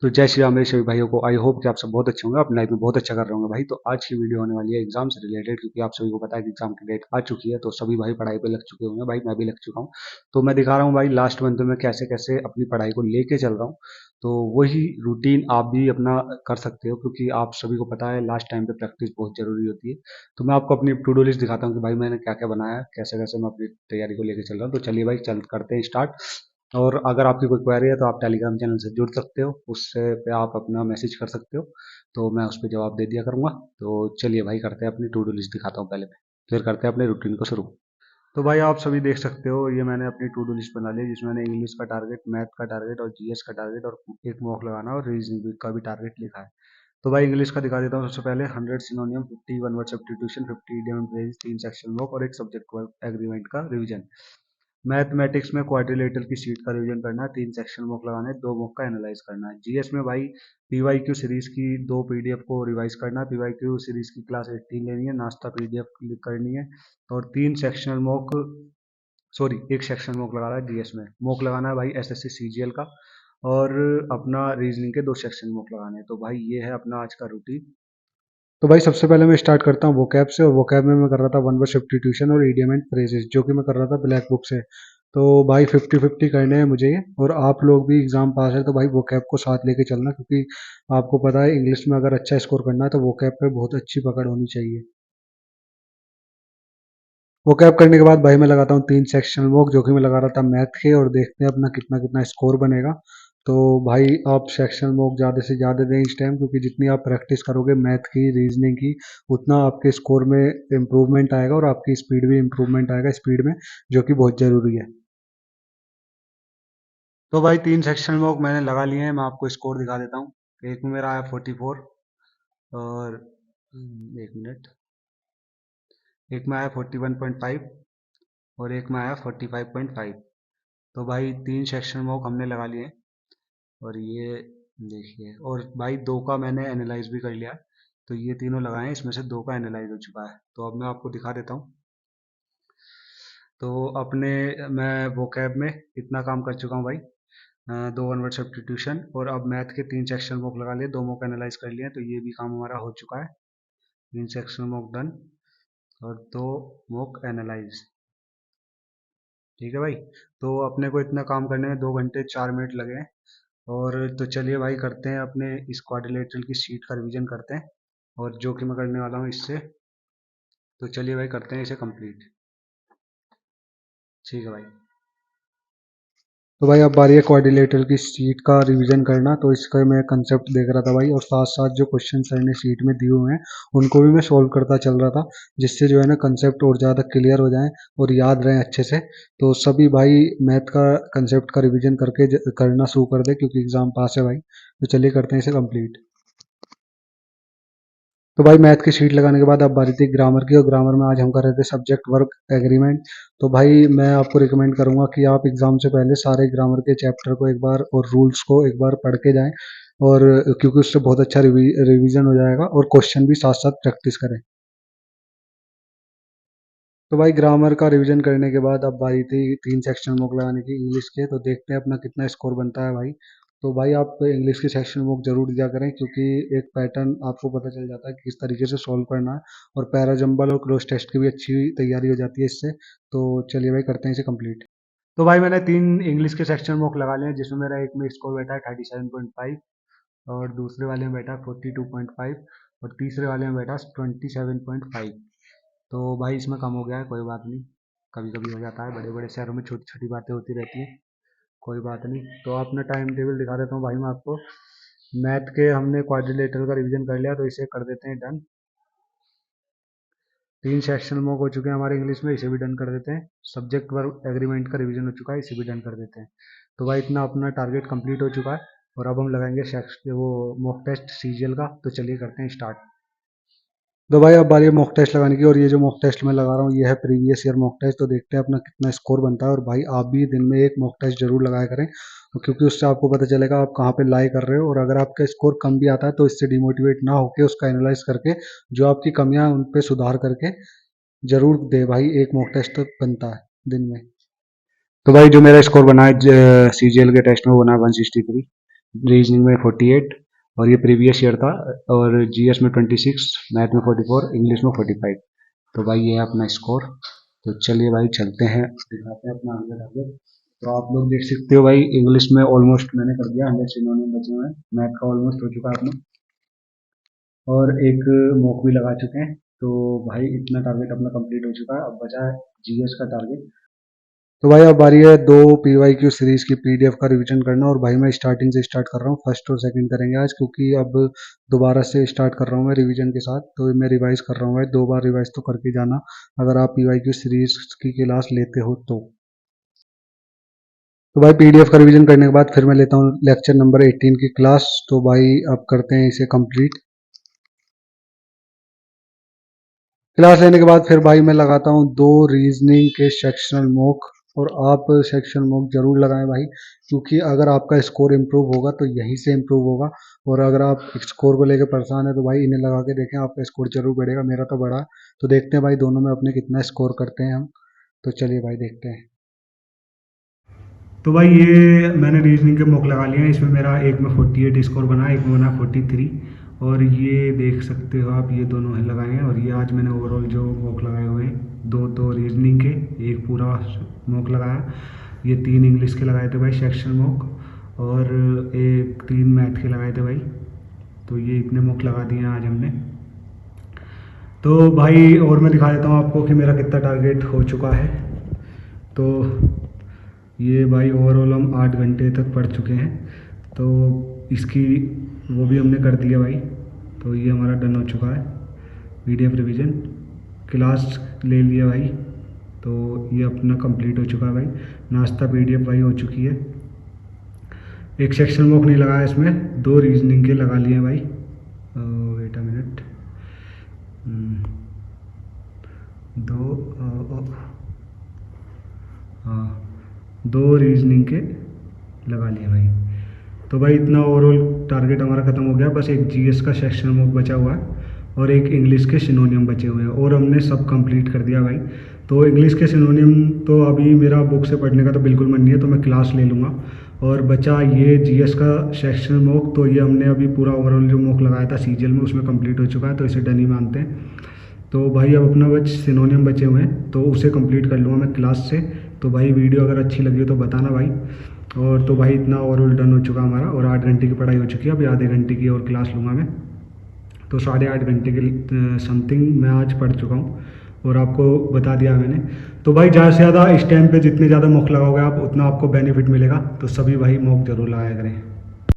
तो जय श्री राम मेरे सभी भाइयों को। आई होप कि आप सब बहुत अच्छे होंगे, अपनी लाइफ में बहुत अच्छा कर रहे होंगे भाई। तो आज की वीडियो होने वाली है एग्जाम से रिलेटेड, क्योंकि आप सभी को पता है कि एग्जाम की डेट आ चुकी है। तो सभी भाई पढ़ाई पे लग चुके होंगे भाई, मैं भी लग चुका हूँ। तो मैं दिखा रहा हूँ भाई लास्ट मंथ में कैसे कैसे अपनी पढ़ाई को लेके चल रहा हूँ। तो वही रूटीन आप भी अपना कर सकते हो, क्योंकि आप सभी को पता है लास्ट टाइम पे प्रैक्टिस बहुत जरूरी होती है। तो मैं आपको अपनी टू डू लिस्ट दिखाता हूँ कि भाई मैंने क्या क्या बनाया है, कैसे कैसे मैं अपनी तैयारी को लेके चल रहा हूँ। तो चलिए भाई चल करते हैं स्टार्ट। और अगर आपकी कोई क्वेरी है तो आप टेलीग्राम चैनल से जुड़ सकते हो, उससे पे आप अपना मैसेज कर सकते हो, तो मैं उस पर जवाब दे दिया करूँगा। तो चलिए भाई करते हैं, अपनी टू डू लिस्ट दिखाता हूँ पहले मैं, फिर करते हैं अपने रूटीन को शुरू। तो भाई आप सभी देख सकते हो, ये मैंने अपनी टू डू लिस्ट बना ली है, जिसमें मैंने इंग्लिश का टारगेट, मैथ का टारगेट और जीएस का टारगेट और एक मॉक लगाना और रीजनिंग का भी टारगेट लिखा है। तो भाई इंग्लिश का दिखा देता हूँ सबसे पहले। 100 सिनोनियम, 50 one word substitution, 50 idiom phrase, 3 section mock और एक सब्जेक्ट वर्ब एग्रीमेंट का रिवीजन। मैथमेटिक्स में क्वाड्रिलेटरल की सीट का रिवीजन करना है, 3 सेक्शन मॉक लगाने हैं, 2 मॉक का एनालाइज करना है। जीएस में भाई पीवाईक्यू सीरीज की 2 पीडीएफ को रिवाइज करना है, पीवाईक्यू सीरीज की क्लास 18 लेनी है, नाश्ता पीडीएफ क्लिक करनी है और 3 सेक्शनल मॉक, सॉरी एक सेक्शन मॉक लगा रहा है जीएस में। मॉक लगाना है भाई एसएससी सीजीएल का, और अपना रीजनिंग के 2 सेक्शन मॉक लगाने हैं। तो भाई ये है अपना आज का रूटीन। तो भाई सबसे पहले मैं स्टार्ट करता हूँ वोकैब से, और वोकैब में मैं कर रहा था वन वर्ड सब्स्टिट्यूशन और इडियम एंड फ्रेजेस, जो कि मैं कर रहा था ब्लैक बुक से। तो भाई 50-50 करने हैं मुझे ये, और आप लोग भी एग्जाम पास है तो भाई वोकैब को साथ लेके चलना, क्योंकि आपको पता है इंग्लिश में अगर अच्छा स्कोर करना है तो वोकैब पे बहुत अच्छी पकड़ होनी चाहिए। वोकैब करने के बाद भाई मैं लगाता हूँ 3 सेक्शनल वॉक, जो कि मैं लगा रहा था मैथ के, और देखते हैं अपना कितना कितना स्कोर बनेगा। तो भाई आप सेक्शनल वॉक ज़्यादा से ज़्यादा दें इस टाइम, क्योंकि जितनी आप प्रैक्टिस करोगे मैथ की, रीजनिंग की, उतना आपके स्कोर में इम्प्रूवमेंट आएगा और आपकी स्पीड भी इम्प्रूवमेंट आएगा स्पीड में, जो कि बहुत ज़रूरी है। तो भाई 3 सेक्शनल वॉक मैंने लगा लिए हैं, मैं आपको स्कोर दिखा देता हूँ। एक में मेरा आया 44, और एक मिनट, एक में आया 41.5 और एक में आया 45.5। तो भाई 3 सेक्शन वॉक हमने लगा लिए हैं, और ये देखिए, और भाई 2 का मैंने एनालाइज भी कर लिया है। तो ये तीनों लगाए हैं, इसमें से 2 का एनालाइज हो चुका है। तो अब मैं आपको दिखा देता हूँ। तो अपने मैं वोकैब में इतना काम कर चुका हूँ भाई। 2 वन वर्ड सब्स्टिट्यूशन, और अब मैथ के 3 सेक्शन वॉक लगा लिए, 2 मॉक एनालाइज कर लिए हैं, तो ये भी काम हमारा हो चुका है। 3 सेक्शन वॉक डन और 2 मॉक एनालाइज। ठीक है भाई। तो अपने को इतना काम करने में 2 घंटे 4 मिनट लगे हैं। और तो चलिए भाई करते हैं अपने इस क्वाड्रिलेटरल की शीट का रिवीजन करते हैं, और जो कि मैं करने वाला हूँ इससे। तो चलिए भाई करते हैं इसे कंप्लीट। ठीक है भाई। तो भाई अब बारी है क्वाड्रिलेटरल की शीट का रिवीजन करना। तो इसका मैं कंसेप्ट देख रहा था भाई, और साथ साथ जो क्वेश्चन सर ने शीट में दिए हुए हैं उनको भी मैं सोल्व करता चल रहा था, जिससे जो है ना कंसेप्ट और ज़्यादा क्लियर हो जाए और याद रहे अच्छे से। तो सभी भाई मैथ का कंसेप्ट का रिवीजन करके करना शुरू कर दे, क्योंकि एग्जाम पास है भाई। तो चलिए करते हैं इसे कंप्लीट। तो भाई मैथ की शीट लगाने के बाद अब बारी थी ग्रामर की, और ग्रामर में आज हम कर रहे थे सब्जेक्ट वर्ब एग्रीमेंट। तो भाई मैं आपको रिकमेंड करूंगा कि आप एग्जाम से पहले सारे ग्रामर के चैप्टर को एक बार और रूल्स को एक बार पढ़ के जाएं, और क्योंकि उससे बहुत अच्छा रिवीजन हो जाएगा, और क्वेश्चन भी साथ साथ प्रैक्टिस करें। तो भाई ग्रामर का रिवीजन करने के बाद अब बारी थी 3 सेक्शन बुक लगाने की इंग्लिश के। तो देखते हैं अपना कितना स्कोर बनता है भाई। तो भाई आप इंग्लिश की सेक्शन बुक जरूर दिया करें, क्योंकि एक पैटर्न आपको पता चल जाता है कि किस तरीके से सॉल्व करना है, और पैरा जंबल और क्लोज टेस्ट की भी अच्छी तैयारी हो जाती है इससे। तो चलिए भाई करते हैं इसे कंप्लीट। तो भाई मैंने 3 इंग्लिश के सेक्शन बुक लगा लिए हैं, जिसमें मेरा एक में स्कोर बैठा है 37.5, और दूसरे वाले में बैठा 42.5, और तीसरे वाले में बैठा 27.5। तो भाई इसमें कम हो गया है, कोई बात नहीं, कभी कभी हो जाता है, बड़े बड़े शहरों में छोटी छोटी बातें होती रहती हैं, कोई बात नहीं। तो अपना टाइम टेबल दिखा देता हूँ भाई मैं आपको। मैथ के हमने क्वाड्रिलेटरल का रिवीजन कर लिया, तो इसे कर देते हैं डन। 3 सेक्शन मोक हो चुके हैं हमारे इंग्लिश में, इसे भी डन कर देते हैं। सब्जेक्ट वर्ब एग्रीमेंट का रिवीजन हो चुका है, इसे भी डन कर देते हैं। तो भाई इतना अपना टारगेट कंप्लीट हो चुका है, और अब हम लगाएंगे वो मॉक टेस्ट सीजीएल का। तो चलिए करते हैं स्टार्ट। तो भाई अब बारी है मॉक टेस्ट लगाने की, और ये जो मॉक टेस्ट मैं लगा रहा हूँ ये है प्रीवियस ईयर मॉक टेस्ट। तो देखते हैं अपना कितना स्कोर बनता है, और भाई आप भी दिन में एक मॉक टेस्ट जरूर लगाया करें, क्योंकि उससे आपको पता चलेगा आप कहाँ पे लाई कर रहे हो। और अगर आपका स्कोर कम भी आता है तो इससे डिमोटिवेट ना होकर उसका एनालाइज करके जो आपकी कमियां उन पे सुधार करके जरूर दे भाई। एक मॉक टेस्ट तो बनता है दिन में। तो भाई जो मेरा स्कोर बना है सीजीएल के टेस्ट में वो बना है 163। रीजनिंग में 48 और ये प्रीवियस ईयर था, और जीएस में 26, मैथ में 44, इंग्लिश में 45। तो भाई ये है अपना स्कोर। तो चलिए भाई चलते हैं, दिखाते हैं अपना अगला टारगेट। तो आप लोग देख सकते हो भाई, इंग्लिश में ऑलमोस्ट मैंने कर दिया, 100 सिनोनिम बचे हुए हैं। मैथ का ऑलमोस्ट हो चुका है अपना, और एक मॉक भी लगा चुके हैं। तो भाई इतना टारगेट अपना कंप्लीट हो चुका है। अब बचा है जीएस का टारगेट। तो भाई अब बारी है दो पीवाईक्यू सीरीज की पीडीएफ का रिवीजन करना, और भाई मैं स्टार्टिंग से स्टार्ट कर रहा हूँ। फर्स्ट और सेकंड करेंगे आज, क्योंकि अब दोबारा से स्टार्ट कर रहा हूँ मैं रिवीजन के साथ। तो मैं रिवाइज कर रहा हूँ भाई, 2 बार रिवाइज तो करके जाना अगर आप पीवाईक्यू सीरीज की क्लास लेते हो तो। भाई पीडीएफ का रिवीजन करने के बाद फिर मैं लेता हूँ लेक्चर नंबर 18 की क्लास। तो भाई अब करते हैं इसे कंप्लीट। क्लास लेने के बाद फिर भाई मैं लगाता हूँ 2 रीजनिंग के सेक्शनल मॉक। और आप सेक्शनल मॉक जरूर लगाएं भाई, क्योंकि अगर आपका स्कोर इम्प्रूव होगा तो यहीं से इम्प्रूव होगा। और अगर आप स्कोर को लेकर परेशान है तो भाई इन्हें लगा के देखें, आपका स्कोर जरूर बढ़ेगा। मेरा तो बढ़ा है। तो देखते हैं भाई दोनों में अपने कितना स्कोर करते हैं हम। तो चलिए भाई देखते हैं। तो भाई ये मैंने रीजनिंग के मॉक लगा लिए हैं। इसमें मेरा एक में 48 स्कोर बना, एक में बना 43। और ये देख सकते हो आप, ये दोनों है लगाए हैं। और ये आज मैंने ओवरऑल जो मॉक लगाए हुए हैं, दो रीजनिंग के, एक पूरा मॉक लगाया। ये 3 इंग्लिश के लगाए थे भाई सेक्शन मॉक, और एक 3 मैथ के लगाए थे भाई। तो ये इतने मॉक लगा दिए हैं आज हमने। तो भाई और मैं दिखा देता हूँ आपको कि मेरा कितना टारगेट हो चुका है। तो ये भाई ओवरऑल हम 8 घंटे तक पढ़ चुके हैं। तो इसकी वो भी हमने कर दिया भाई। तो ये हमारा डन हो चुका है। पीडीएफ रिवीजन क्लास ले लिया भाई। तो ये अपना कंप्लीट हो चुका है भाई। नाश्ता पीडीएफ भाई हो चुकी है। एक सेक्शन मॉक नहीं लगाया इसमें, 2 रीजनिंग के लगा लिए भाई। वेट अ मिनट, 2 हाँ 2 रीजनिंग के लगा लिए भाई। तो भाई इतना ओवरऑल टारगेट हमारा ख़त्म हो गया। बस एक जीएस का सेक्शन मॉक बचा हुआ है, और एक इंग्लिश के सिनोनियम बचे हुए हैं, और हमने सब कंप्लीट कर दिया भाई। तो इंग्लिश के सिनोनियम तो अभी मेरा बुक से पढ़ने का तो बिल्कुल मन नहीं है, तो मैं क्लास ले लूँगा। और बचा ये जीएस का सेक्शन मॉक, तो ये हमने अभी पूरा ओवरऑल जो मॉक लगाया था सीजीएल में, उसमें कंप्लीट हो चुका है। तो इसे डन ही मानते हैं। तो भाई अब अपना बच सिनोनियम बचे हुए हैं, तो उसे कंप्लीट कर लूँगा मैं क्लास से। तो भाई वीडियो अगर अच्छी लगी हो तो बताना भाई। और तो भाई इतना ओवरऑल डन हो चुका हमारा, और 8 घंटे की पढ़ाई हो चुकी है। अभी आधे घंटे की और क्लास लूँगा मैं। तो 8.5 घंटे के समथिंग मैं आज पढ़ चुका हूँ, और आपको बता दिया मैंने। तो भाई ज़्यादा से ज़्यादा इस टाइम पे जितने ज़्यादा मॉक लगाओगे आप, उतना आपको बेनिफिट मिलेगा। तो सभी भाई मॉक ज़रूर लगाया करें।